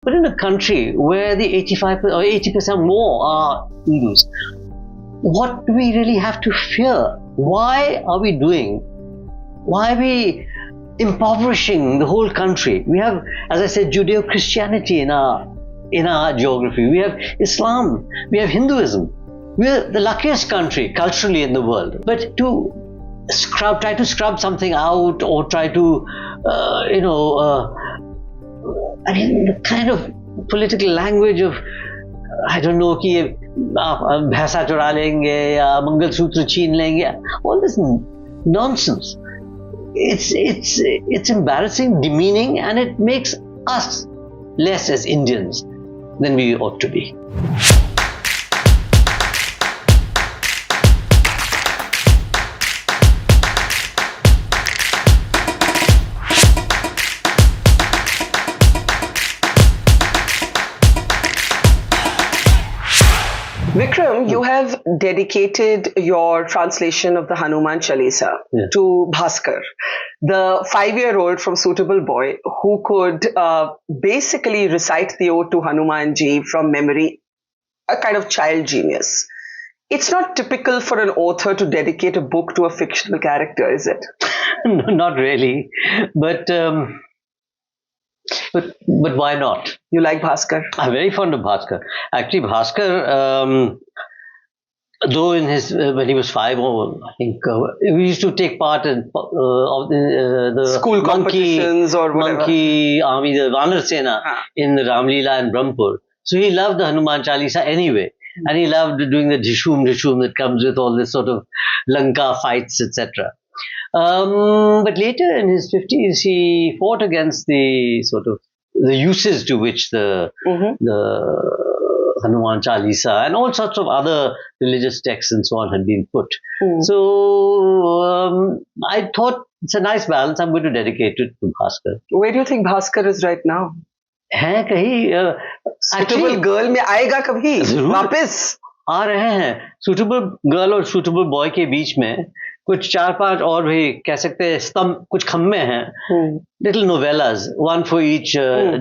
But in a country where the 85 or 80% more are Hindus, what do we really have to fear? Why are we impoverishing the whole country? We have, as I said, Judeo-Christianity in our geography. We have Islam. We have Hinduism. We are the luckiest country culturally in the world. But to try to scrub something out, or try to, the kind of political language of, I don't know, कि भैंसा चुरा लेंगे या मंगलसूत्र छीन लेंगे, all this nonsense. It's embarrassing, demeaning, and it makes us less as Indians than we ought to be. Vikram, you have dedicated your translation of the Hanuman Chalisa to Bhaskar, the 5-year-old from Suitable Boy who could basically recite the ode to Hanumanji from memory, a kind of child genius. It's not typical for an author to dedicate a book to a fictional character, is it? No, not really, but why not? You like Bhaskar? I'm very fond of Bhaskar. Actually, Bhaskar, though in his when he was 5, I think we used to take part in the school competitions or whatever. Monkey army, the Vanar Sena in Ramlila and Brahmpur. So he loved the Hanuman Chalisa anyway, and he loved doing the dhishum that comes with all this sort of Lanka fights, etc. But later in his 50s, he fought against the uses to which the Hanuman Chalisa and all sorts of other religious texts and so on had been put. So I thought it's a nice balance. I'm going to dedicate it to Bhaskar. Where do you think Bhaskar is right now? है कहीं Suitable girl में आएगा कभी वापस आ रहे हैं. Suitable girl और suitable boy के बीच में कुछ 4-5 और भी कह सकते हैं स्तंभ, कुछ खम्बे हैं, little novellas, one for each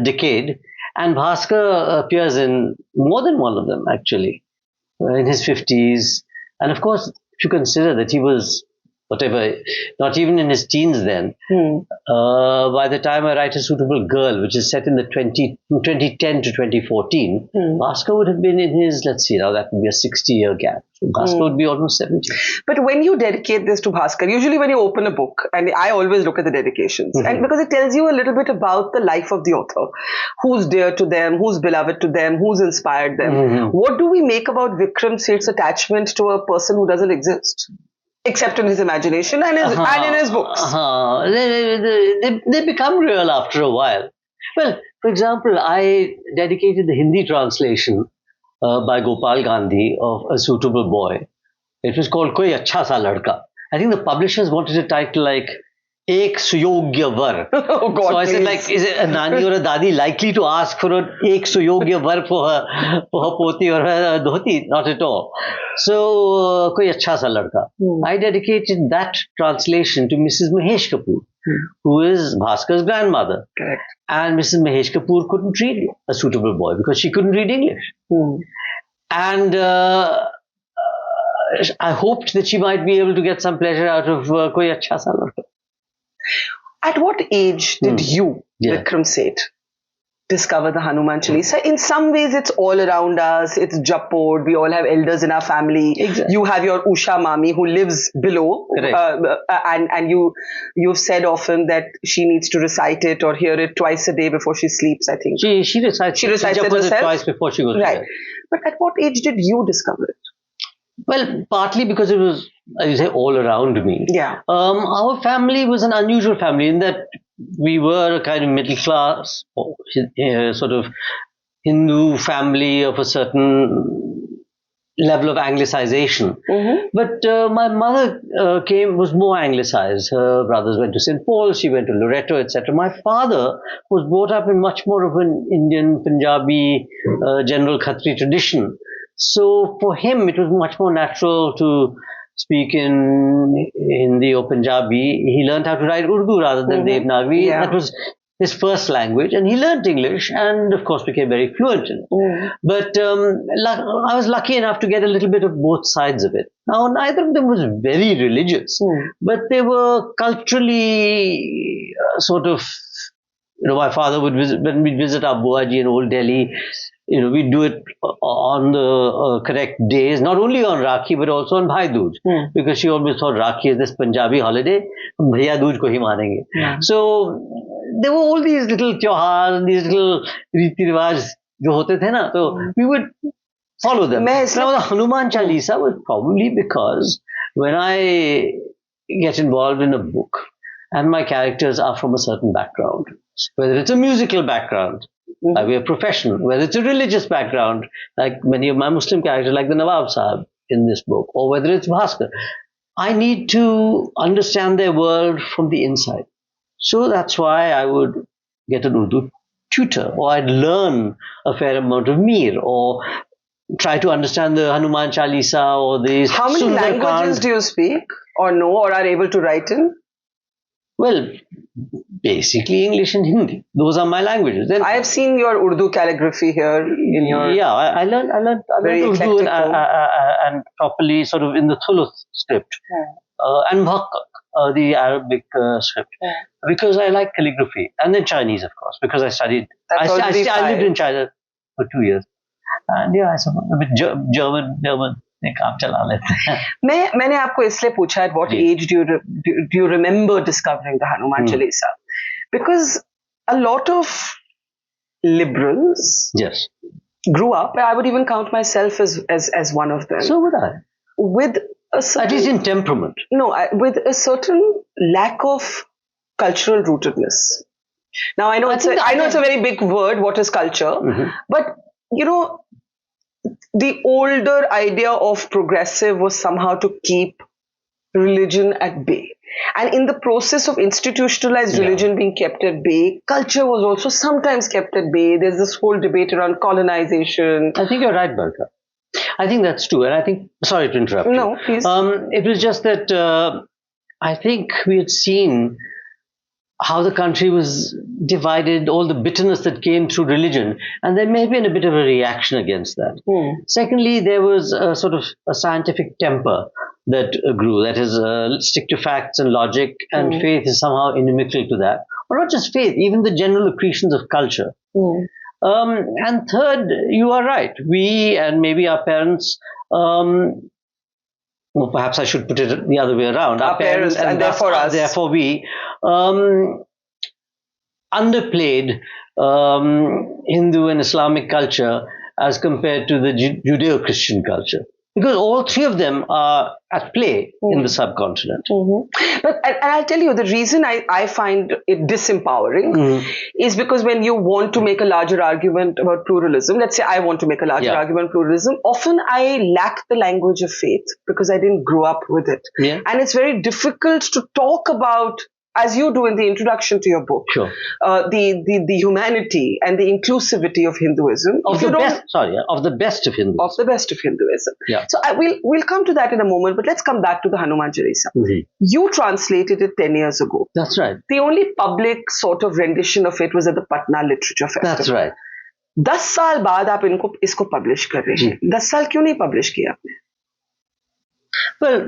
decade, and Bhaskar appears in more than one of them actually, in his 50s, and of course if you consider that he was not even in his teens then, by the time I write A Suitable Girl, which is set in the 2010 to 2014, Bhaskar would have been in his, let's see, now that would be a 60-year gap. So Bhaskar would be almost 70. But when you dedicate this to Bhaskar, usually when you open a book, and I always look at the dedications, and because it tells you a little bit about the life of the author, who's dear to them, who's beloved to them, who's inspired them. What do we make about Vikram Seth's attachment to a person who doesn't exist? Except in his imagination and in his books. They become real after a while. Well, for example, I dedicated the Hindi translation by Gopal Gandhi of A Suitable Boy. It was called Koi Achha Sa Ladka. I think the publishers wanted a title like Ek Suyogya Var. Oh God, so I said, like, is a nani or a dadi likely to ask for an Ek Suyogya Var for her poti or her dhoti? Not at all. So, Koi Achha Sa Ladka. I dedicated that translation to Mrs. Mahesh Kapoor, who is Bhaskar's grandmother. Correct. And Mrs. Mahesh Kapoor couldn't read A Suitable Boy because she couldn't read English. And I hoped that she might be able to get some pleasure out of Koi Achha Sa Ladka. At what age did you, Vikram Seth, discover the Hanuman Chalisa? In some ways, it's all around us. It's japod. We all have elders in our family. Exactly. You have your Usha Mami who lives below. And you've said often that she needs to recite it or hear it twice a day before she sleeps, I think. She recites it herself? Twice before she goes to bed. But at what age did you discover it? Well, partly because it was, as you say, all around me. Yeah. Our family was an unusual family in that we were a kind of middle class, sort of Hindu family of a certain level of Anglicization. But my mother was more Anglicized. Her brothers went to St. Paul's, she went to Loreto, etc. My father was brought up in much more of an Indian, Punjabi, general Khatri tradition. So for him, it was much more natural to speak in Hindi or Punjabi. He learned how to write Urdu rather than Devanagari. Yeah. That was his first language, and he learnt English and, of course, became very fluent in it. But I was lucky enough to get a little bit of both sides of it. Now, neither of them was very religious, but they were culturally sort of, my father would visit, when we'd visit our Buaji in Old Delhi, we'd do it on the correct days, not only on Rakhi, but also on Bhai Dooj, because she always thought Rakhi is this Punjabi holiday, Bhaiya Dooj ko hi manenge. So there were all these little tyohar, these little riti rivaj jo hote the na, so we would follow them. Now the Hanuman Chalisa was probably because when I get involved in a book and my characters are from a certain background, whether it's a musical background, by way of profession, whether it's a religious background, like many of my Muslim characters, like the Nawab Sahib in this book, or whether it's Bhaskar, I need to understand their world from the inside. So that's why I would get an Urdu tutor, or I'd learn a fair amount of Mir, or try to understand the Hanuman Chalisa, or these. How many languages do you speak, or know, or are able to write in? Well, basically English and Hindi. Those are my languages. Then I have seen your Urdu calligraphy here in your. Yeah, I learned Urdu and properly sort of in the Thuluth script and Muhakkak, the Arabic script, because I like calligraphy, and then Chinese, of course, because I studied. I lived in China for 2 years, and I suppose a bit German. काम चला लेते हैं. मैंने आपको इसलिए पूछा at what age do you remember discovering the Hanuman Chalisa? Because a lot of liberals grew up, I would even count myself as one of them. So would I. With a certain, at least in temperament. No, with a certain lack of cultural rootedness. Now I know it's a very big word. What is culture? But the older idea of progressive was somehow to keep religion at bay. And in the process of institutionalized religion being kept at bay, culture was also sometimes kept at bay. There's this whole debate around colonization. I think you're right, Barkha. I think that's true. And I think, sorry to interrupt you. No, please. It was just that I think we had seen how the country was divided, all the bitterness that came through religion, and there may have been a bit of a reaction against that. Secondly, there was a sort of a scientific temper that grew, that is, stick to facts and logic, and faith is somehow inimical to that. Or not just faith, even the general accretions of culture. And third, you are right, we and maybe our parents, well, perhaps I should put it the other way around. Our parents and therefore us. Therefore we underplayed Hindu and Islamic culture as compared to the Judeo-Christian culture. Because all three of them are at play in the subcontinent. But and I'll tell you, the reason I find it disempowering is because when you want to make a larger argument about pluralism, let's say I want to make a larger argument pluralism, often I lack the language of faith because I didn't grow up with it. And it's very difficult to talk about, as you do in the introduction to your book, the humanity and the inclusivity of Hinduism. Of the best of Hinduism. Of the best of Hinduism. So we'll come to that in a moment, but let's come back to the Hanuman Chalisa. You translated it 10 years ago. That's right. The only public sort of rendition of it was at the Patna Literature Festival. That's right. 10 साल बाद आप इसको publish कर रहे हैं. 10 साल क्यों नहीं publish किया आपने? Well,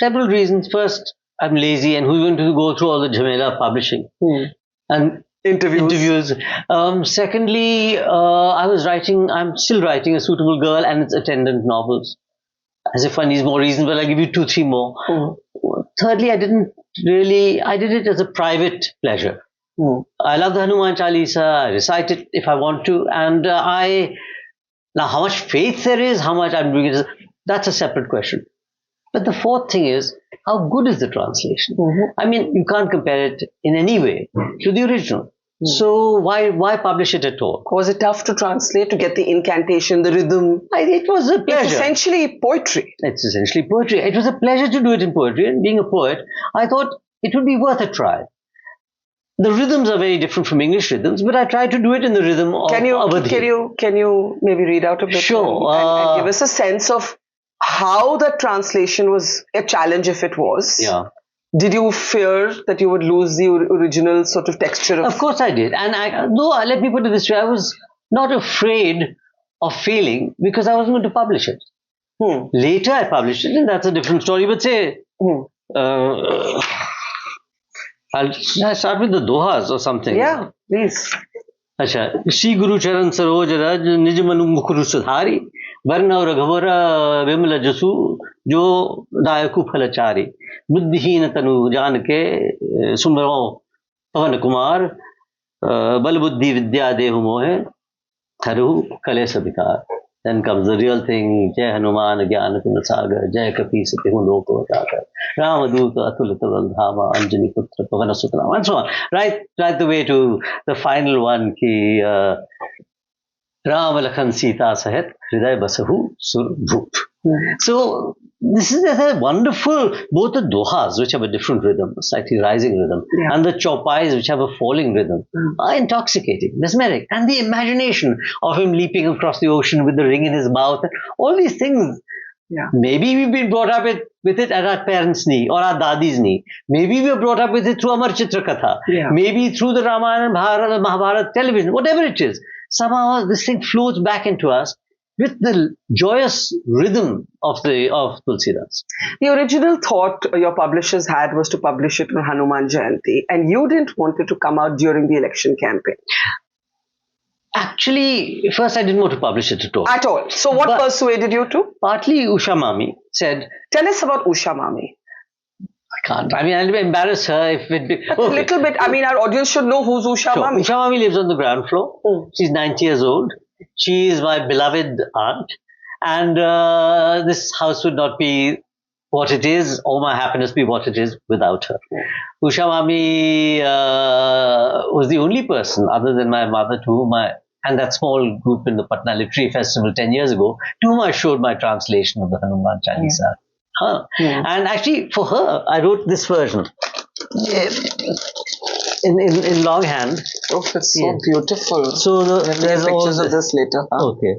several reasons. First, I'm lazy, and who's going to go through all the jhamela of publishing and interviews. Secondly, I'm still writing A Suitable Girl and its attendant novels. As if one needs more reasons, but I'll give you 2-3 more. Thirdly, I did it as a private pleasure. I love the Hanuman Chalisa, I recite it if I want to, and now how much faith there is, how much I'm doing it, that's a separate question. But the fourth thing is, how good is the translation? I mean, you can't compare it in any way to the original. So why publish it at all? Was it tough to translate, to get the incantation, the rhythm? It was a pleasure. It's essentially poetry. It's essentially poetry. It was a pleasure to do it in poetry, and being a poet, I thought it would be worth a try. The rhythms are very different from English rhythms, but I tried to do it in the rhythm of Awadhi. Can you maybe read out a bit? Sure. And give us a sense of how the translation was a challenge, if it was. Did you fear that you would lose the original sort of texture Of course I did. And let me put it this way, I was not afraid of failing because I wasn't going to publish it. Later I published it, and that's a different story. But say, I'll start with the dohas or something. Yeah, please. अच्छा श्री गुरु चरण सरोज रज निज मनु मुकुरु सुधारी वर्ण रघुवर विमल जसु जो दायकु फलचारी बुद्धिहीन तनु जान के सुमरो पवन कुमार बल बुद्धि विद्या देहु मोहे थरु कलेश विकार. Then comes the real thing. Jai Hanuman Jnana Guna Sagar, Jai Kapisa Tihu Loko Vatakar, Ramaduta Atulita Valdhama, Anjani Putra Pavana Sutram, and so on. Right the way to the final one, ki Rama Lakhan Sita Sahet, Hriday Basahu Sur Bhoop. So this is a wonderful, both the dohas, which have a different rhythm, a slightly rising rhythm, and the chaupais, which have a falling rhythm, are intoxicating, mesmeric. And the imagination of him leaping across the ocean with the ring in his mouth, all these things. Maybe we've been brought up with it at our parents' knee or our dadi's knee. Maybe we were brought up with it through Amar Chitra Katha. Maybe through the Ramayana, Mahabharata television, whatever it is. Somehow this thing floats back into us with the joyous rhythm of Tulsidas. The original thought your publishers had was to publish it on Hanuman Jayanti, and you didn't want it to come out during the election campaign. Actually, first I didn't want to publish it at all. At all. So what persuaded you to? Partly Usha Mami said... Tell us about Usha Mami. I can't. I mean, I'll embarrass her if it be... A little bit. I mean, our audience should know who's Usha Mami. Usha Mami lives on the ground floor. She's 90 years old. She is my beloved aunt, and this house would not be what it is, or my happiness be what it is without her. Usha Mami was the only person other than my mother to whom and that small group in the Patna Literary Festival 10 years ago, to whom I showed my translation of the Hanuman Chalisa. And actually, for her, I wrote this version. In longhand. Oh, it's so beautiful. So there's pictures of this later. Okay.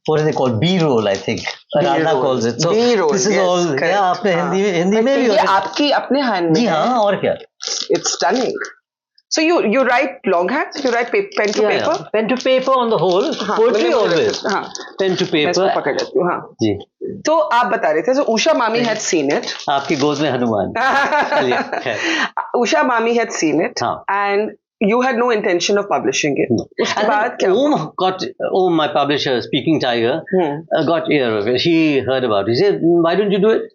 What is it called? B-roll, I think. Radha calls it. So B-roll, this is all. Correct. Yeah, आपने हिंदी में भी. ये आपकी अपने hand में. जी हाँ, और क्या? It's stunning. So you write longhand? You write pen to paper? Yeah. Pen to paper on the whole. Poetry always. Pen to paper. मैं इसको पकड़ लेती हूँ. हाँ. जी. तो आप बता रहे थे. So Usha Mami had seen it. आपकी गोद में Hanuman. Usha Mami had seen it, and you had no intention of publishing it. No. And Om, my publisher, Speaking Tiger, got ear of it. He heard about it. He said, why don't you do it?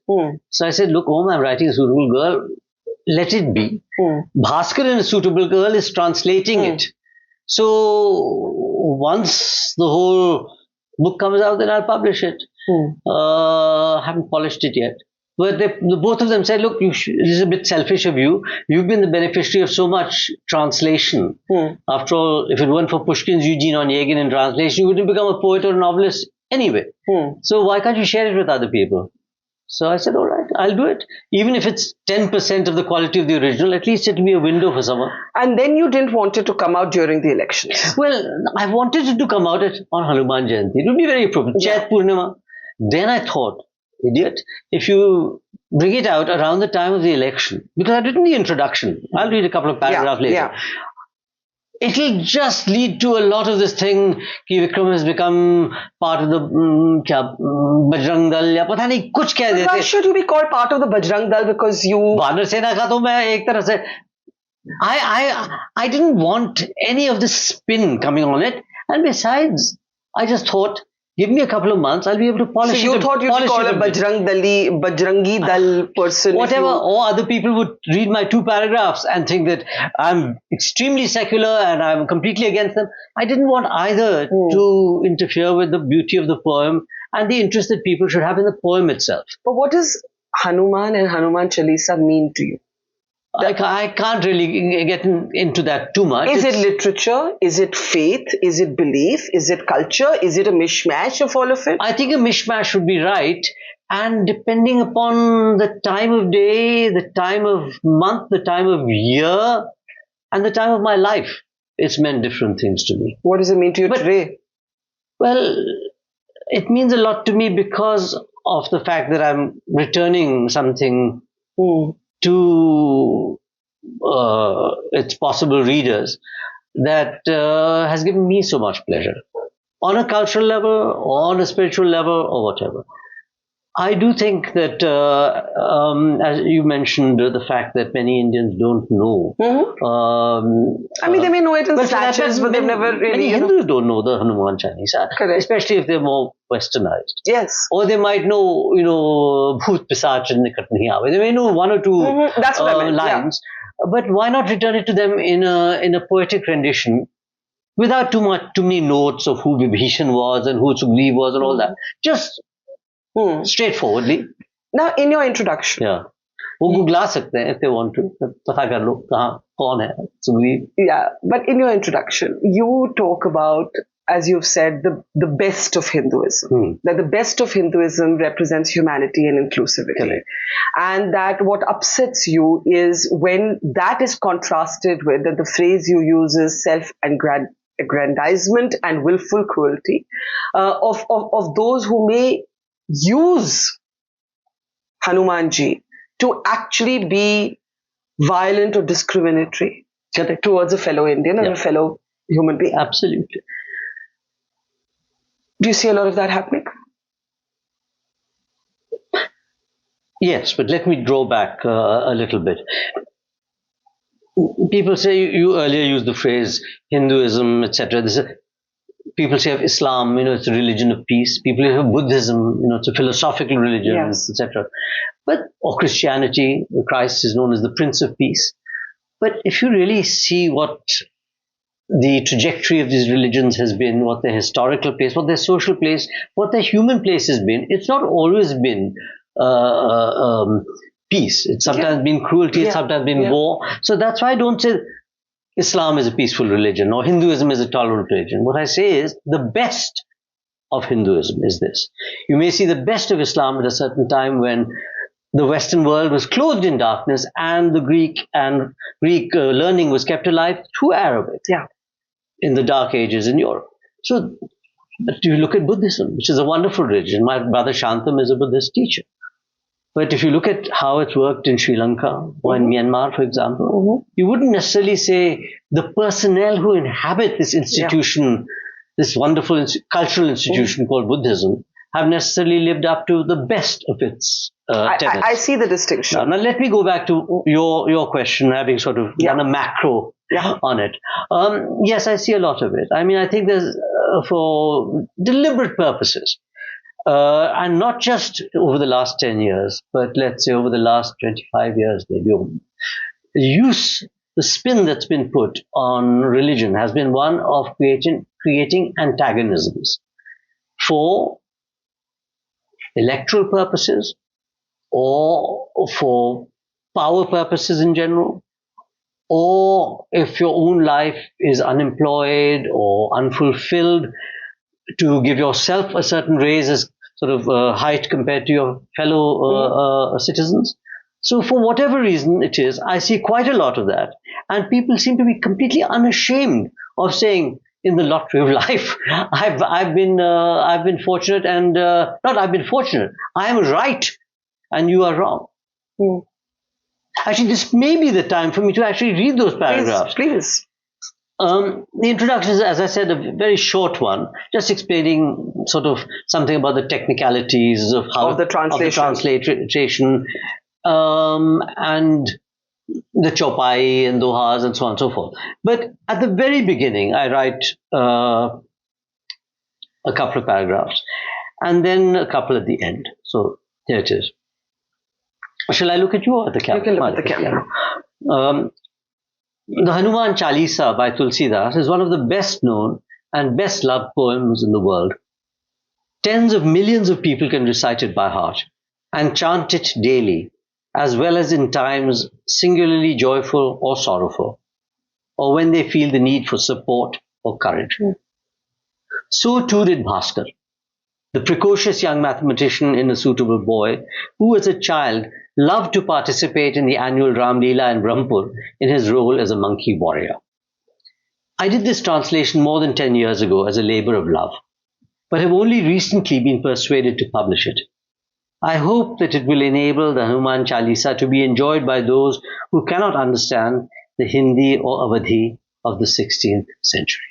So I said, look, Om, I'm writing a suitable girl. Let it be. Bhaskar in A Suitable Girl is translating it. So once the whole book comes out, then I'll publish it. I haven't polished it yet. But both of them said, look, this is a bit selfish of you. You've been the beneficiary of so much translation. After all, if it weren't for Pushkin's Eugene Onegin in translation, you wouldn't become a poet or a novelist anyway. So why can't you share it with other people? So I said, all right, I'll do it. Even if it's 10% of the quality of the original, at least it'll be a window for someone. And then you didn't want it to come out during the elections. Well, I wanted it to come out on Hanuman Jayanti. It would be very appropriate. Chait Purnima. Then I thought, idiot, if you bring it out around the time of the election, because I've written the introduction, I'll read a couple of paragraphs later. It'll just lead to a lot of this thing कि Vikram has become part of the Bajrang Dal या पता नहीं कुछ कह देते. Why should you be called part of the Bajrang Dal? Because you वानर सेना का तो मैं एक तरह से I didn't want any of this spin coming on it, and besides I just thought, give me a couple of months, I'll be able to polish it. So you thought you'd call a Bajrangi Dal person? Whatever, or other people would read my 2 paragraphs and think that I'm extremely secular and I'm completely against them. I didn't want either to interfere with the beauty of the poem and the interest that people should have in the poem itself. But what does Hanuman and Hanuman Chalisa mean to you? I can't really get into that too much. Is it literature? Is it faith? Is it belief? Is it culture? Is it a mishmash of all of it? I think a mishmash would be right. And depending upon the time of day, the time of month, the time of year, and the time of my life, it's meant different things to me. What does it mean to you today? Well, it means a lot to me because of the fact that I'm returning something to its possible readers that has given me so much pleasure on a cultural level, or on a spiritual level, or whatever. I do think that, as you mentioned, the fact that many Indians don't know. I mean, they may know it in snatches, but they've never really. Many Hindus don't know the Hanuman Chalisa, especially if they're more westernized. Yes. Or they might know, Bhoot Pisach and Nikat Nahi Aawe. They may know one or two That's what I meant. lines, but why not return it to them in a poetic rendition, without too many notes of who Vibhishan was and who Sugriv was and all that. Just straightforwardly. Now, in your introduction. Yeah. वो गुगला सकते हैं if they want to. पता कर लो कहाँ कौन है Sugriv. Yeah, but in your introduction, you talk about, as you've said, the best of Hinduism. That the best of Hinduism represents humanity and inclusivity. Correct. And that what upsets you is when that is contrasted with, that the phrase you use is self-aggrandizement and willful cruelty of those who may use Hanumanji to actually be violent or discriminatory towards a fellow Indian and a fellow human being. Absolutely. Do you see a lot of that happening? Yes, but let me draw back a little bit. People say, you earlier used the phrase Hinduism, etc. People say of Islam, it's a religion of peace. People say of Buddhism, it's a philosophical religion, etc. Or Christianity, Christ is known as the Prince of Peace. But if you really see what the trajectory of these religions has been, what their historical place, what their social place, what their human place has been, it's not always been peace. It's sometimes been cruelty, it's sometimes been war. So that's why I don't say Islam is a peaceful religion or Hinduism is a tolerant religion. What I say is the best of Hinduism is this. You may see the best of Islam at a certain time when the Western world was clothed in darkness and the Greek learning was kept alive through Arabic in the Dark Ages in Europe. So, but you look at Buddhism, which is a wonderful religion. My brother Shantam is a Buddhist teacher. But if you look at how it's worked in Sri Lanka or in Myanmar, for example, you wouldn't necessarily say the personnel who inhabit this institution, this wonderful cultural institution called Buddhism, have necessarily lived up to the best of its tenets. I see the distinction. Now let me go back to your question, having sort of done a macro on it. Yes, I see a lot of it. I mean, I think there's, for deliberate purposes, and not just over the last 10 years, but let's say over the last 25 years, maybe, the spin that's been put on religion has been one of creating antagonisms for electoral purposes or for power purposes in general, or if your own life is unemployed or unfulfilled, to give yourself a certain raise as sort of height compared to your fellow citizens. So for whatever reason it is, I see quite a lot of that. And people seem to be completely unashamed of saying, in the lottery of life, I've been fortunate, and not I've been fortunate, I am right and you are wrong. Actually, this may be the time for me to actually read those paragraphs. Please. The introduction is, as I said, a very short one, just explaining sort of something about the technicalities of how the translation, and the chopai and dohas and so on and so forth. But at the very beginning, I write a couple of paragraphs and then a couple at the end. So here it is. Shall I look at you or at the camera? You can look at the camera. The Hanuman Chalisa by Tulsidas is one of the best known and best loved poems in the world. Tens of millions of people can recite it by heart and chant it daily, as well as in times singularly joyful or sorrowful, or when they feel the need for support or courage. So too did Bhaskar, the precocious young mathematician in A Suitable Boy, who as a child loved to participate in the annual Ram Leela in Brahmpur in his role as a monkey warrior. I did this translation more than 10 years ago as a labor of love, but have only recently been persuaded to publish it. I hope that it will enable the Hanuman Chalisa to be enjoyed by those who cannot understand the Hindi or Awadhi of the 16th century.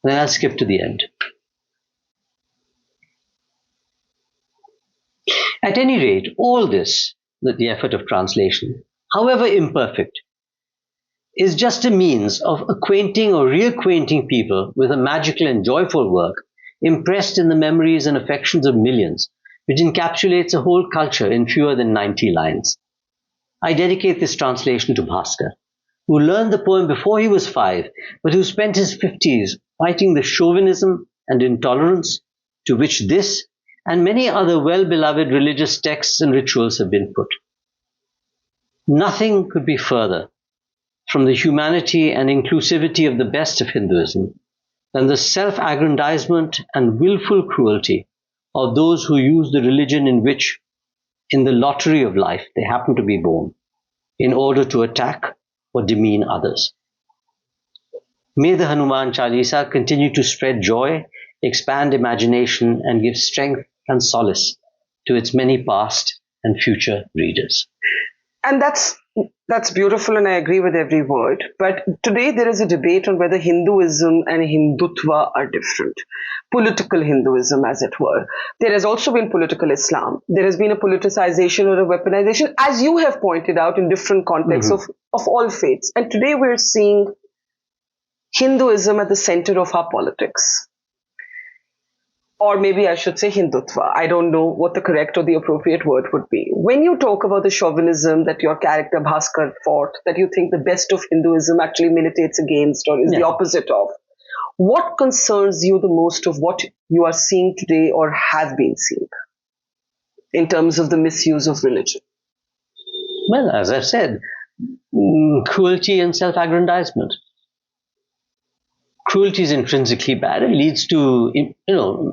Then I'll skip to the end. At any rate, all this, the effort of translation, however imperfect, is just a means of acquainting or reacquainting people with a magical and joyful work impressed in the memories and affections of millions, which encapsulates a whole culture in fewer than 90 lines. I dedicate this translation to Bhaskar, who learned the poem before he was 5, but who spent his 50s fighting the chauvinism and intolerance to which this and many other well-beloved religious texts and rituals have been put. Nothing could be further from the humanity and inclusivity of the best of Hinduism than the self-aggrandizement and willful cruelty of those who use the religion in which, in the lottery of life, they happen to be born, in order to attack or demean others. May the Hanuman Chalisa continue to spread joy, expand imagination, and give strength and solace to its many past and future readers. And that's beautiful, and I agree with every word. But today there is a debate on whether Hinduism and Hindutva are different. Political Hinduism, as it were. There has also been political Islam. There has been a politicization or a weaponization, as you have pointed out, in different contexts of all faiths. And today we're seeing Hinduism at the center of our politics. Or maybe I should say Hindutva. I don't know what the correct or the appropriate word would be. When you talk about the chauvinism that your character Bhaskar fought, that you think the best of Hinduism actually militates against or is the opposite of, what concerns you the most of what you are seeing today or have been seeing in terms of the misuse of religion? Well, as I've said, cruelty and self-aggrandizement. Cruelty is intrinsically bad. It leads to,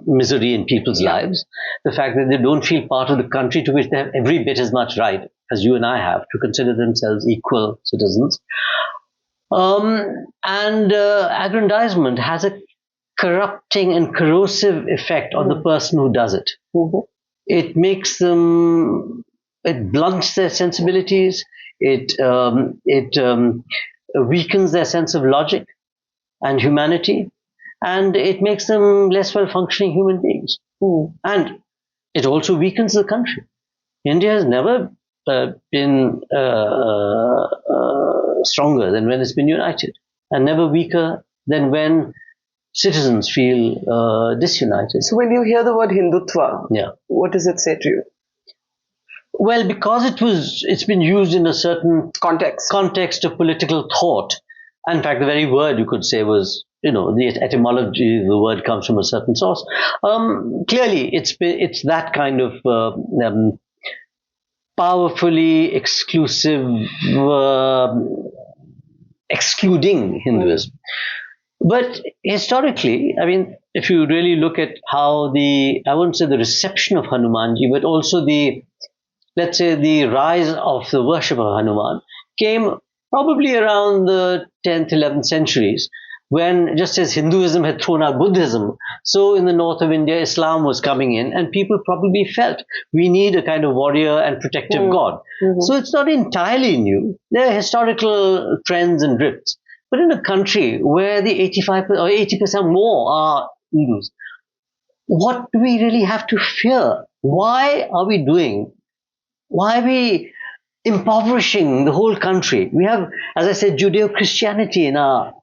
misery in people's lives. The fact that they don't feel part of the country to which they have every bit as much right as you and I have to consider themselves equal citizens. And aggrandizement has a corrupting and corrosive effect on the person who does it. It makes them, it blunts their sensibilities. It weakens their sense of logic and humanity, and it makes them less well-functioning human beings. And it also weakens the country. India has never been stronger than when it's been united, and never weaker than when citizens feel disunited. So when you hear the word Hindutva, what does it say to you? Well, because it's been used in a certain context of political thought. In fact, the very word you could say was, the etymology of the word comes from a certain source. Clearly, it's that kind of powerfully exclusive, excluding Hinduism. But historically, I mean, if you really look at how I wouldn't say the reception of Hanumanji, but also let's say the rise of the worship of Hanuman came probably around the 10th, 11th centuries, when just as Hinduism had thrown out Buddhism, so in the north of India, Islam was coming in, and people probably felt we need a kind of warrior and protective God. So it's not entirely new. There are historical trends and drifts. But in a country where the 85% or 80% more are Hindus, what do we really have to fear? Why are we impoverishing the whole country? We have, as I said, Judeo-Christianity in our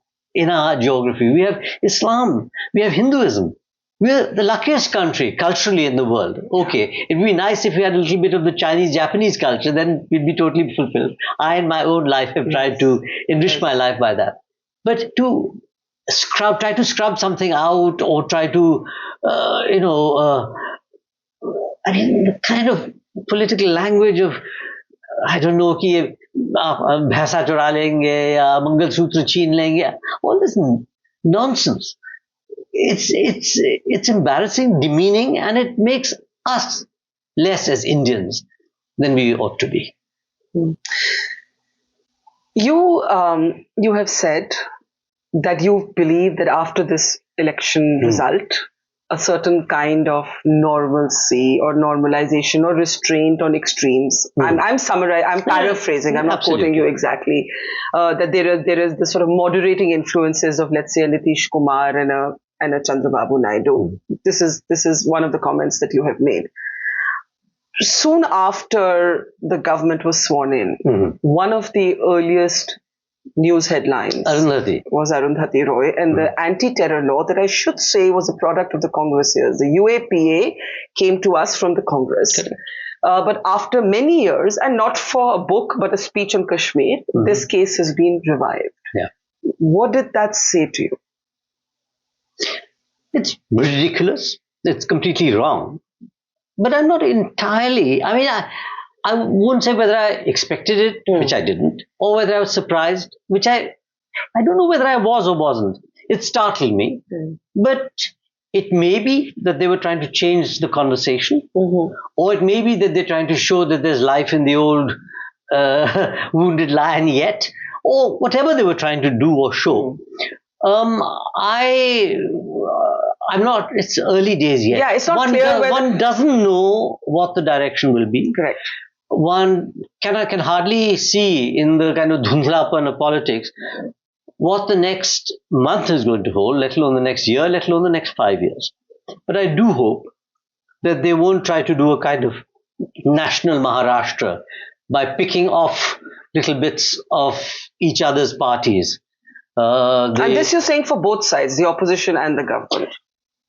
geography. We have Islam. We have Hinduism. We're the luckiest country culturally in the world. Okay, it'd be nice if we had a little bit of the Chinese-Japanese culture, then we'd be totally fulfilled. I, in my own life, have tried to enrich my life by that. But to try to scrub something out, or try to, I mean, the kind of political language of, I don't know, कि भैंसा चुरा लेंगे या मंगलसूत्र छीन लेंगे, all this nonsense. It's embarrassing, demeaning, and it makes us less as Indians than we ought to be. You have said that you believe that after this election result, a certain kind of normalcy or normalization or restraint on extremes. I'm paraphrasing. I'm not quoting you exactly. That there is the sort of moderating influences of, let's say, a Nitish Kumar and a Chandrababu Naidu. This is one of the comments that you have made. Soon after the government was sworn in, one of the earliest news headlines was Arundhati Roy, and the anti-terror law that I should say was a product of the Congress years. The UAPA came to us from the Congress. But after many years, and not for a book, but a speech on Kashmir, this case has been revived. Yeah. What did that say to you? It's ridiculous. It's completely wrong. But I'm not entirely, I won't say whether I expected it, which I didn't, or whether I was surprised, which I don't know whether I was or wasn't. It startled me. But it may be that they were trying to change the conversation, or it may be that they're trying to show that there's life in the old wounded lion yet, or whatever they were trying to do or show. I'm not, it's early days yet. Yeah, it's not clear whether... One doesn't know what the direction will be. Correct. One can hardly see in the kind of dhundlapan of politics what the next month is going to hold, let alone the next year, let alone the next 5 years. But I do hope that they won't try to do a kind of national Maharashtra by picking off little bits of each other's parties. And this you're saying for both sides, the opposition and the government?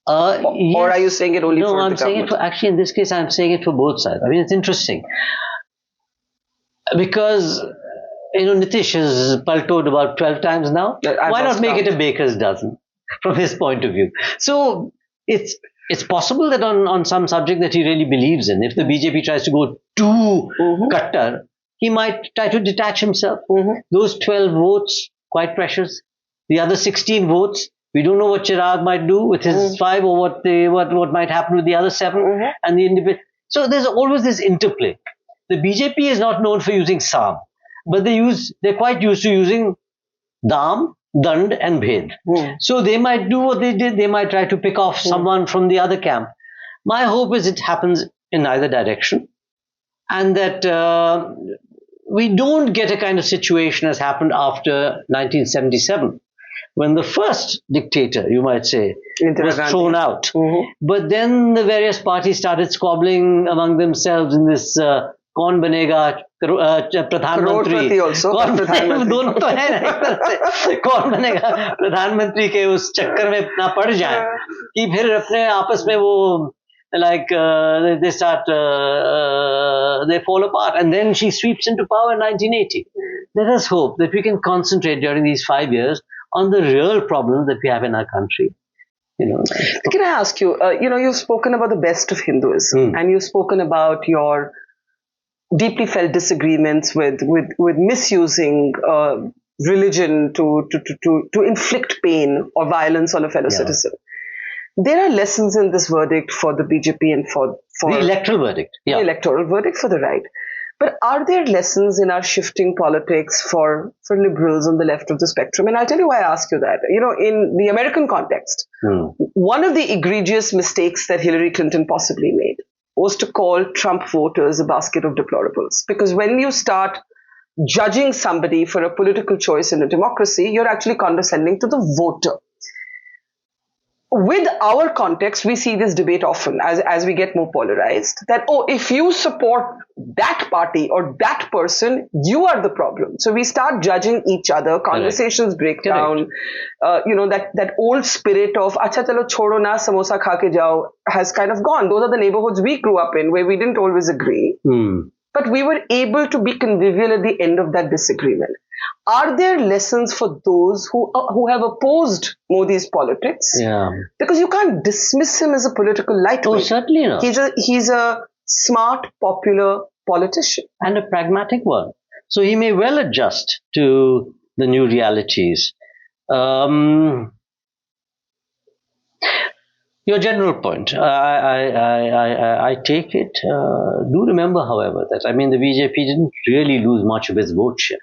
Yes. Or are you saying it only for the government? No, I'm saying it actually in this case, I'm saying it for both sides. I mean, it's interesting. Because, Nitish has paltoed about 12 times now. Why not make it a baker's dozen from his point of view? So it's possible that on some subject that he really believes in, if the BJP tries to go too kattar, he might try to detach himself. Those 12 votes, quite precious. The other 16 votes, we don't know what Chirag might do with his 5 or what might happen with the other 7 and the individual. So there's always this interplay. The BJP is not known for using Sam, but they're quite used to using Dam, Dand and Bhed. So they might do what they did. They might try to pick off someone from the other camp. My hope is it happens in either direction, and that we don't get a kind of situation as happened after 1977, when the first dictator, you might say, was thrown out. But then the various parties started squabbling among themselves in this कौन बनेगा प्रधानमंत्री दोनों तो है ना एक तरह से कौन बनेगा प्रधानमंत्री के उस चक्कर में इतना पड़ जाए कि फिर अपने आपस में वो they start they fall apart, and then she sweeps into power in 1980. Let us hope that we can concentrate during these 5 years on the real problems that we have in our country. Can I ask you, you've spoken about the best of Hinduism, and you've spoken about your deeply felt disagreements with misusing religion to inflict pain or violence on a fellow citizen. There are lessons in this verdict for the BJP and for the electoral verdict. The electoral verdict for the right. But are there lessons in our shifting politics for liberals on the left of the spectrum? And I'll tell you why I ask you that. In the American context, one of the egregious mistakes that Hillary Clinton possibly made was to call Trump voters a basket of deplorables. Because when you start judging somebody for a political choice in a democracy, you're actually condescending to the voter. With our context, we see this debate often as we get more polarized, that, if you support that party or that person, you are the problem. So we start judging each other, conversations break down, that old spirit of, acha chalo chodo na, samosa kha ke jao, has kind of gone. Those are the neighborhoods we grew up in where we didn't always agree. But we were able to be convivial at the end of that disagreement. Are there lessons for those who have opposed Modi's politics? Yeah. Because you can't dismiss him as a political lightweight. Oh, certainly not. He's a smart, popular politician. And a pragmatic one. So he may well adjust to the new realities. Your general point, I take it. Do remember, however, that the BJP didn't really lose much of its vote share.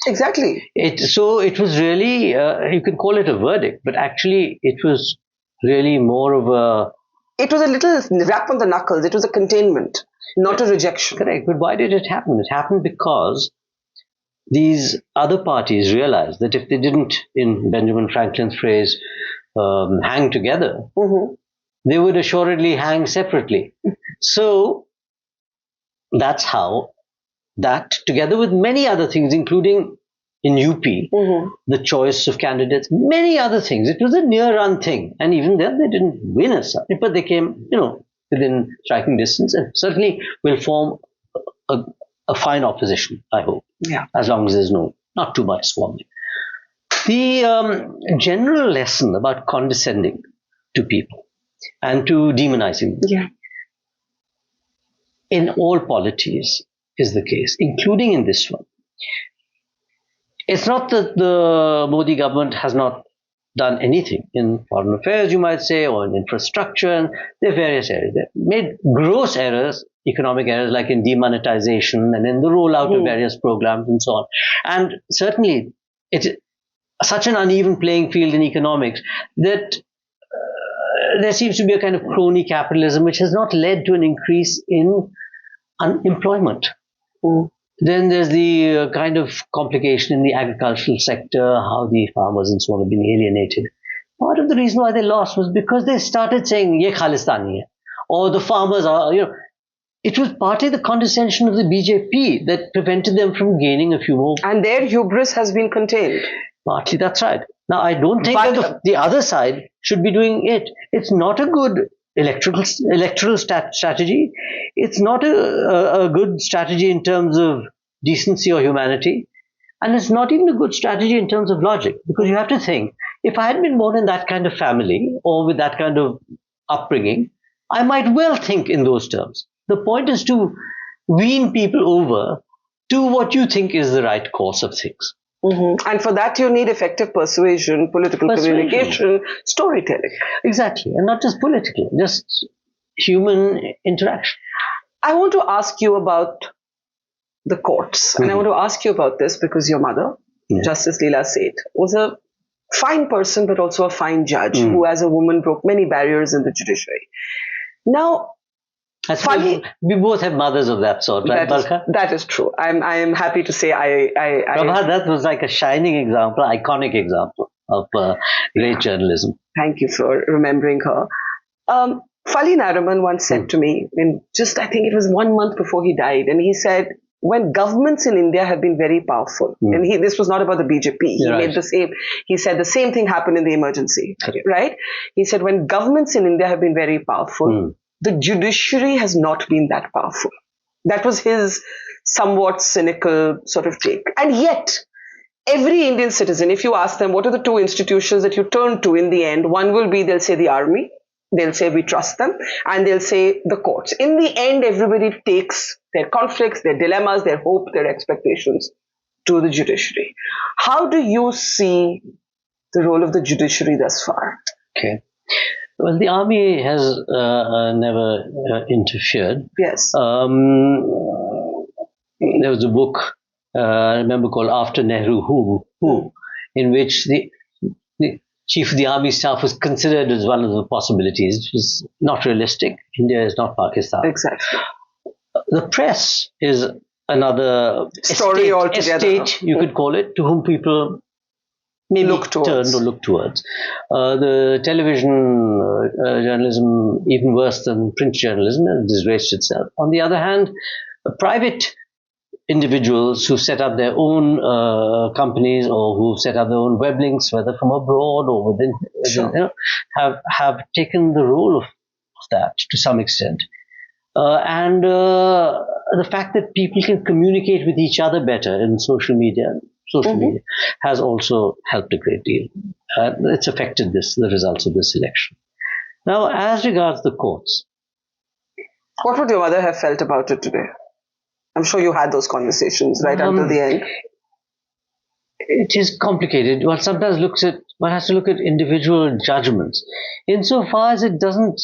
Exactly. So it was really, you can call it a verdict, but actually it was really more of it was a little rap on the knuckles. It was a containment, not a rejection. Correct. But why did it happen? It happened because these other parties realized that if they didn't, in Benjamin Franklin's phrase, hang together, they would assuredly hang separately. So that's how that, together with many other things, including in UP, the choice of candidates, many other things. It was a near-run thing. And even then, they didn't win as such. But they came, within striking distance, and certainly will form a fine opposition, I hope. Yeah. As long as there's not too much squabbling. The general lesson about condescending to people and to demonizing them in all polities is the case, including in this one. It's not that the Modi government has not done anything in foreign affairs, you might say, or in infrastructure, and there are various areas. They made gross errors, economic errors, like in demonetization and in the rollout of various programs and so on. And certainly, it's such an uneven playing field in economics that there seems to be a kind of crony capitalism which has not led to an increase in unemployment. Then there's the kind of complication in the agricultural sector, how the farmers and so on have been alienated. Part of the reason why they lost was because they started saying, ye Khalistani hai, or the farmers are, it was partly the condescension of the BJP that prevented them from gaining a few more. And their hubris has been contained. Partly, that's right. Now, I don't think that the other side should be doing it. It's not a good electoral strategy. It's not a good strategy in terms of decency or humanity. And it's not even a good strategy in terms of logic. Because you have to think, if I had been born in that kind of family or with that kind of upbringing, I might well think in those terms. The point is to wean people over to what you think is the right course of things. And for that, you need effective persuasion, political communication, storytelling. Exactly. And not just political, just human interaction. I want to ask you about the courts. And I want to ask you about this because your mother, Justice Leela Seth, was a fine person, but also a fine judge who, as a woman, broke many barriers in the judiciary. Now, we both have mothers of that sort, right, Barkha? That is true. I am happy to say Prabha, that was like a shining example, iconic example of great journalism. Thank you for remembering her. Fali Nariman once said to me, I think it was 1 month before he died, and he said, when governments in India have been very powerful, and this was not about the BJP, he said the same thing happened in the emergency, right? He said, when governments in India have been very powerful, the judiciary has not been that powerful. That was his somewhat cynical sort of take. And yet, every Indian citizen, if you ask them, what are the two institutions that you turn to in the end? One will be, they'll say the army, they'll say we trust them, and they'll say the courts. In the end, everybody takes their conflicts, their dilemmas, their hope, their expectations to the judiciary. How do you see the role of the judiciary thus far? Okay. Well, the army has never interfered. Yes. There was a book, I remember, called After Nehru Who, in which the chief of the army staff was considered as one of the possibilities. It was not realistic. India is not Pakistan. Exactly. The press is another story altogether. Estate, you could call it, to whom people maybe look towards. The television journalism, even worse than print journalism, has disgraced itself. On the other hand, private individuals who set up their own companies or who set up their own web links, whether from abroad or within, have taken the role of that to some extent. And the fact that people can communicate with each other better in social media has also helped a great deal. It's affected the results of this election. Now, as regards the courts. What would your mother have felt about it today? I'm sure you had those conversations right until the end. It is complicated. One sometimes one has to look at individual judgments. Insofar as it doesn't,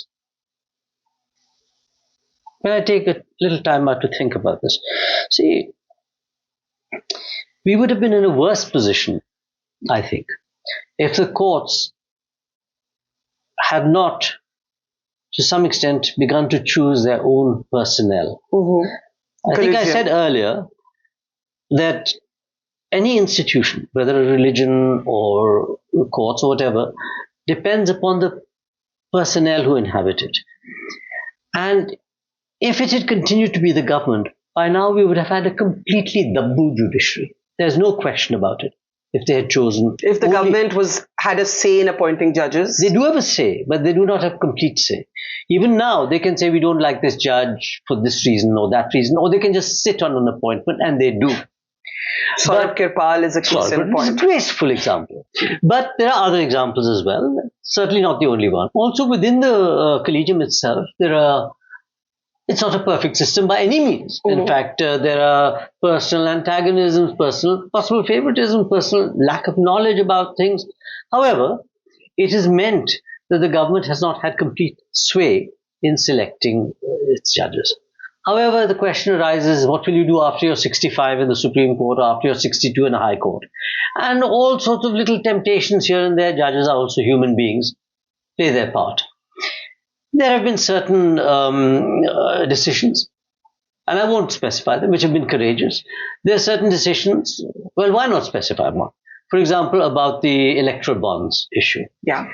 when I take a little time out to think about this, see, we would have been in a worse position, I think, if the courts had not to some extent, begun to choose their own personnel. I think I said earlier that any institution, whether a religion or courts or whatever, depends upon the personnel who inhabit it. And if it had continued to be the government, by now we would have had a completely dabbu judiciary. There's no question about it. If they had chosen... If the government had a say in appointing judges? They do have a say, but they do not have complete say. Even now, they can say, we don't like this judge for this reason or that reason, or they can just sit on an appointment, and they do. Saurabh Kirpal is a case in point. It's a graceful example. But there are other examples as well. Certainly not the only one. Also, within the collegium itself, it's not a perfect system by any means. In fact, there are personal antagonisms, possible favoritism, personal lack of knowledge about things. However, it is meant that the government has not had complete sway in selecting its judges. However, the question arises, what will you do after you're 65 in the Supreme Court or after you're 62 in a High Court? And all sorts of little temptations here and there. Judges are also human beings, play their part. There have been certain decisions, and I won't specify them, which have been courageous. There are certain decisions, well, why not specify one? For example, about the electoral bonds issue. Yeah.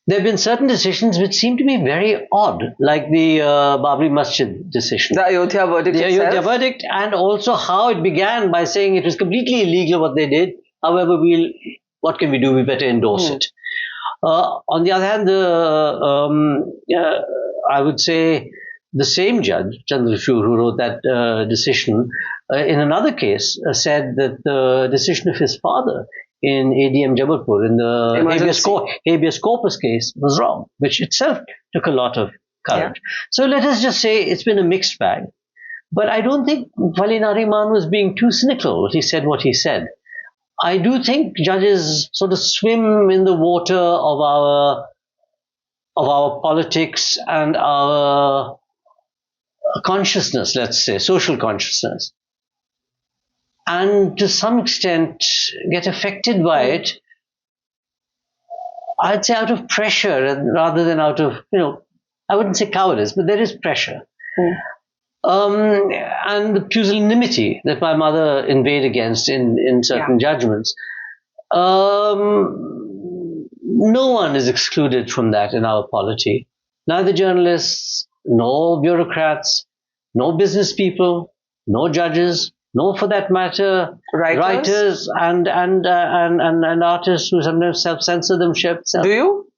There have been certain decisions which seem to be very odd, like the Babri Masjid decision. The Ayodhya verdict itself. The Ayodhya verdict, and also how it began by saying it was completely illegal what they did. However, what can we do? We better endorse it. On the other hand, I would say the same judge, Chandrachud, who wrote that decision, in another case said that the decision of his father in ADM Jabalpur, in the habeas corpus case, was wrong, which itself took a lot of courage. Yeah. So let us just say it's been a mixed bag. But I don't think Wali Nariman was being too cynical when he said what he said. I do think judges sort of swim in the water of our politics and our consciousness, let's say, social consciousness, and to some extent get affected by it, I'd say out of pressure rather than out of, I wouldn't say cowardice, but there is pressure. And the pusillanimity that my mother inveighed against in certain judgments. No one is excluded from that in our polity. Neither journalists, no bureaucrats, no business people, no judges, no, for that matter, writers and artists who sometimes self-censor themselves. Do you?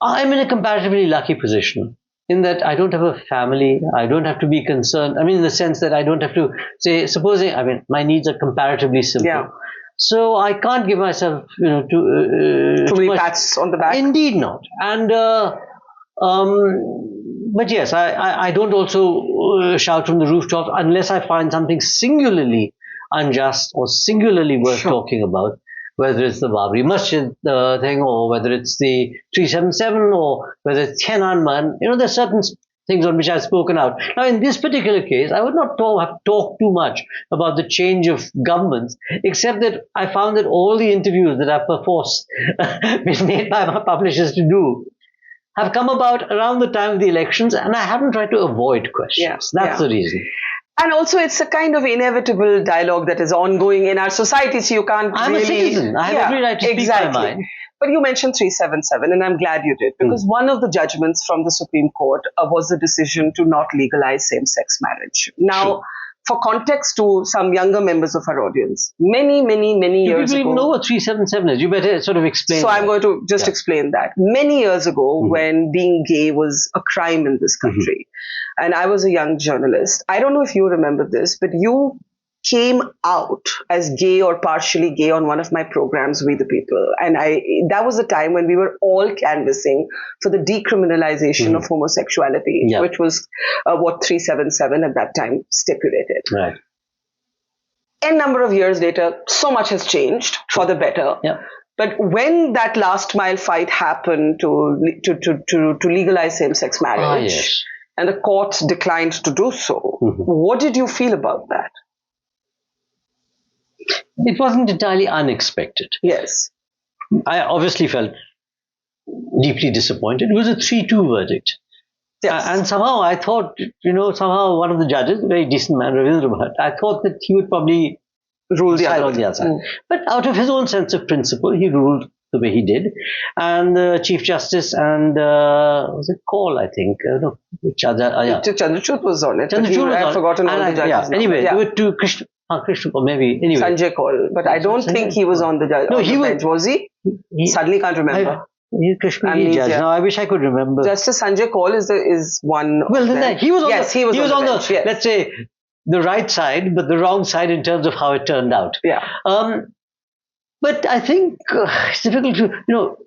I'm in a comparatively lucky position in that I don't have a family. I don't have to be concerned. I mean, in the sense that I don't have to say, my needs are comparatively simple. Yeah. So I can't give myself, too many pats on the back. Indeed not. And, but yes, I don't also shout from the rooftops unless I find something singularly unjust or singularly worth talking about, whether it's the Babri Masjid thing, or whether it's the 377, or whether it's Hanuman. There's certain things on which I've spoken out. Now, in this particular case, I would not have talked too much about the change of governments, except that I found that all the interviews that I've perforce been made by my publishers to do have come about around the time of the elections, and I haven't tried to avoid questions. That's the reason. And also, it's a kind of inevitable dialogue that is ongoing in our society, so you can't I'm a citizen. I have every right to speak my mind. But you mentioned 377, and I'm glad you did, because one of the judgments from the Supreme Court was the decision to not legalize same-sex marriage. Now, for context to some younger members of our audience, many years ago... You even know what 377 is. You better sort of explain. So I'm going to just explain that. Many years ago, when being gay was a crime in this country, and I was a young journalist, I don't know if you remember this, but you came out as gay or partially gay on one of my programs, We the People. And that was a time when we were all canvassing for the decriminalization of homosexuality, which was what 377 at that time stipulated. Right. N number of years later, so much has changed for the better. Yeah. But when that last mile fight happened to legalize same-sex marriage, and the courts declined to do so, what did you feel about that? It wasn't entirely unexpected. Yes. I obviously felt deeply disappointed. It was a 3-2 verdict. Yes. And somehow I thought, somehow one of the judges, a very decent man, Ravindra Bhatt, I thought that he would probably rule the on the other side. But out of his own sense of principle, he ruled the way he did. And the Chief Justice and, was it Kaul, I think? No, which other? Chandrachud was on it. Chandrachud was on it. I've forgotten all the judges. Yeah. Anyway, there were two, Krishna, or maybe, anyway. Sanjay Kaul. But I don't think he was on the judge. No, he was. Bench, was he? Suddenly can't remember. He's Kashmiri judge. No, I wish I could remember. Justice Sanjay Kaul is one. Well, he was on he was on the bench, let's say, the right side, but the wrong side in terms of how it turned out. Yeah. But I think it's difficult to,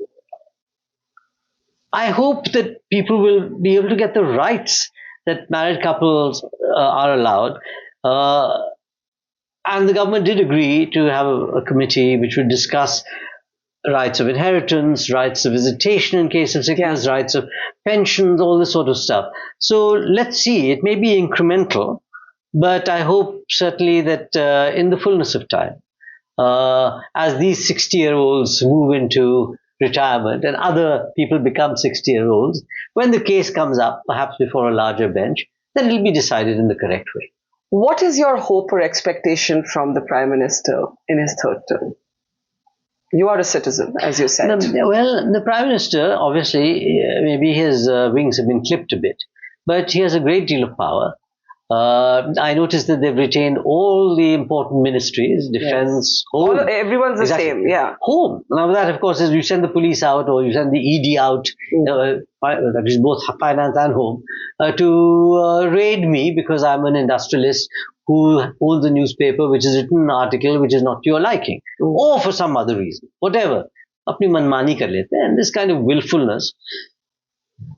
I hope that people will be able to get the rights that married couples are allowed. And the government did agree to have a committee which would discuss rights of inheritance, rights of visitation in case of sickness, rights of pensions, all this sort of stuff. So let's see, it may be incremental, but I hope certainly that in the fullness of time, as these 60-year-olds move into retirement and other people become 60-year-olds, when the case comes up, perhaps before a larger bench, then it will be decided in the correct way. What is your hope or expectation from the Prime Minister in his third term? You are a citizen, as you said. Well, the Prime Minister, obviously, maybe his wings have been clipped a bit, but he has a great deal of power. I noticed that they've retained all the important ministries, defense, home. Everyone's the same, Home. Now that, of course, is you send the police out or you send the ED out, that is both finance and home, to raid me because I'm an industrialist who owns a newspaper which has written an article which is not to your liking, or for some other reason, whatever. Apni manmani kar lete hain, and this kind of willfulness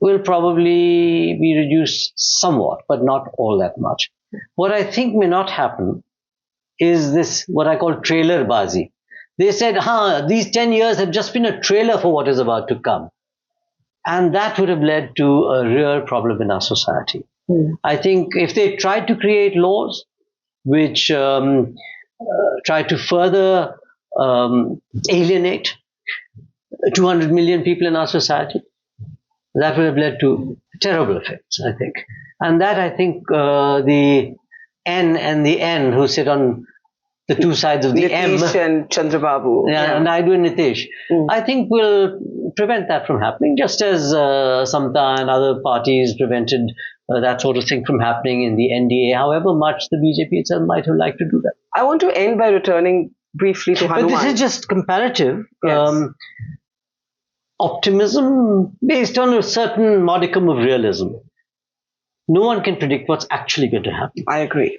will probably be reduced somewhat, but not all that much. What I think may not happen is this, what I call trailer bazi. They said, these 10 years have just been a trailer for what is about to come. And that would have led to a real problem in our society. I think if they tried to create laws which try to further alienate 200 million people in our society, that would have led to terrible effects, I think. And that, I think, the N and the N who sit on the two sides of the Nitish M. and Chandrababu. And Naidu and Nitish, I think will prevent that from happening, just as Samta and other parties prevented that sort of thing from happening in the NDA, however much the BJP itself might have liked to do that. I want to end by returning briefly to Hanuman. But this is just comparative. Optimism based on a certain modicum of realism. No one can predict what's actually going to happen. I agree.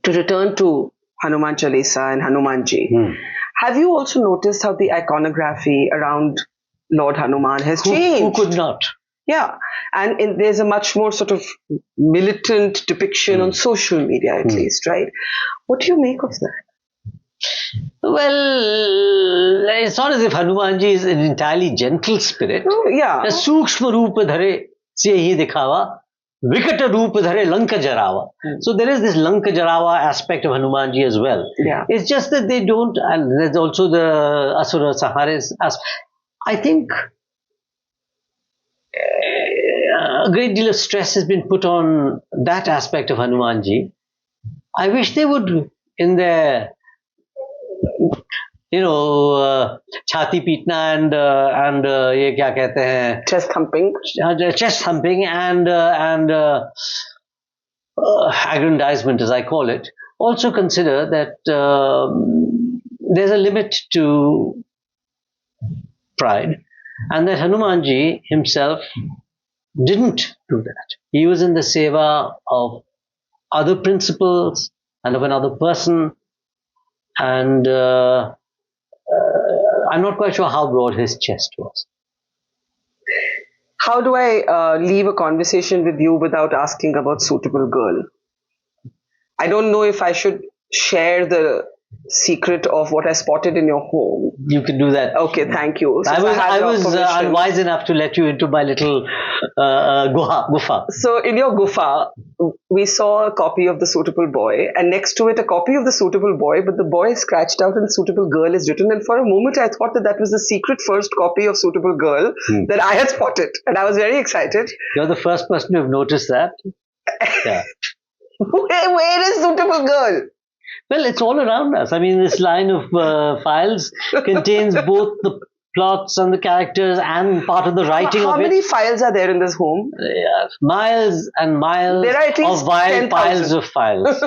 To return to Hanuman Chalisa and Hanumanji, have you also noticed how the iconography around Lord Hanuman has changed? Who could not? Yeah, and there's a much more sort of militant depiction on social media, at least, right? What do you make of that? Well, it's not as if Hanumanji is an entirely gentle spirit. Sukshma roop dhare se hi dikhawa, vikata roop dhare lanka jarawa. So there is this lanka jarawa aspect of Hanumanji as well. It's just that they don't, and there's also the asura sahares. I think a great deal of stress has been put on that aspect of Hanumanji. I wish they would, in their छाती पीटना and ये क्या कहते हैं, chest thumping and aggrandizement, as I call it, also consider that there's a limit to pride, and that Hanumanji himself didn't do that. He was in the seva of other principles and of another person. And I'm not quite sure how broad his chest was. How do I leave a conversation with you without asking about Suitable Girl? I don't know if I should share the secret of what I spotted in your home. You can do that. Okay, thank you. So I was unwise enough to let you into my little gufa. So in your gufa, we saw a copy of The Suitable Boy, and next to it a copy of The Suitable Boy, but the boy is scratched out and Suitable Girl is written. And for a moment I thought that was the secret first copy of Suitable Girl that I had spotted, and I was very excited. You're the first person to have noticed that. Yeah. Where is Suitable Girl? Well, it's all around us. I mean, this line of files contains both the plots and the characters and part of the writing of it. How many files are there in this home? Miles and miles there are at least of piles of files.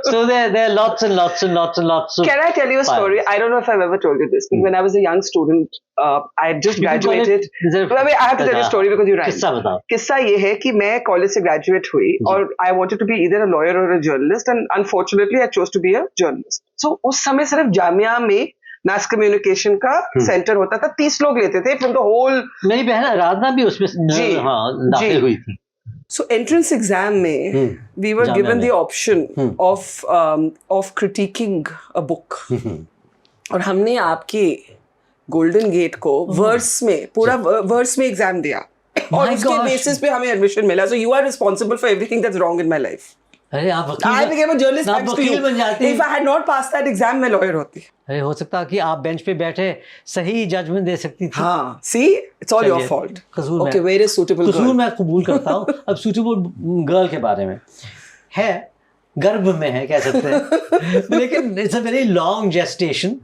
So there are lots and lots and lots and lots of Can I tell you a story? I don't know if I've ever told you this, but when I was a young student, I had just graduated. I have to tell you a story because you rhyme. Kissa ye hai ki main college se graduate hui और I wanted to be either a lawyer or a journalist, and unfortunately I chose to be a journalist. So उस समय सिर्फ जामिया में mass communication का centre होता था, 30 लोग लेते थे from the whole. मेरी बहन आराधना भी उसमें दाखिल हुई थी. So entrance exam में we were given the option of critiquing a book. और हमने आपके गोल्डन गेट को वर्स में पूरा वर्स में एग्जाम दिया और उसके बेसिस पे हमें एडमिशन मिला. So you are responsible for everything that's wrong in my life. अरे आप I became a journalist thanks to you. If I had not passed that exam, मैं lawyer होती. अरे हो सकता कि आप बेंच पे बैठे सही जजमेंट दे सकती थी. हाँ, see, it's all your fault. Okay, where is suitable girl? कसूर मैं कबूल करता हूँ. अब suitable girl के बारे में है, गर्भ में है कह सकते हैं. लेकिन it's a very long gestation.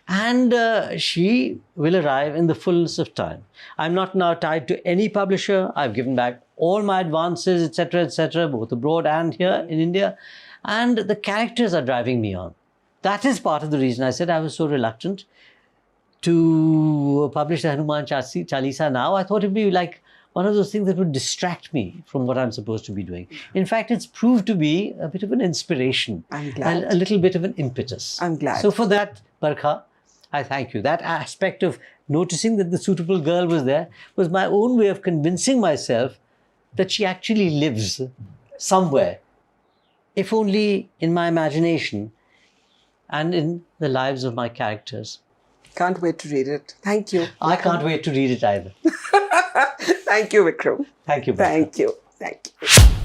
And she will arrive in the fullness of time. I'm not now tied to any publisher. I've given back all my advances, etc., both abroad and here in India. And the characters are driving me on. That is part of the reason I said I was so reluctant to publish the Hanuman Chalisa now. I thought it'd be like one of those things that would distract me from what I'm supposed to be doing. In fact, it's proved to be a bit of an inspiration. I'm glad. A little bit of an impetus. I'm glad. So for that, Barkha, I thank you. That aspect of noticing that the suitable girl was there was my own way of convincing myself that she actually lives somewhere, if only in my imagination and in the lives of my characters. Can't wait to read it. Thank you. I can't wait to read it either. Thank you, Vikram. Thank you. Thank you. Thank you.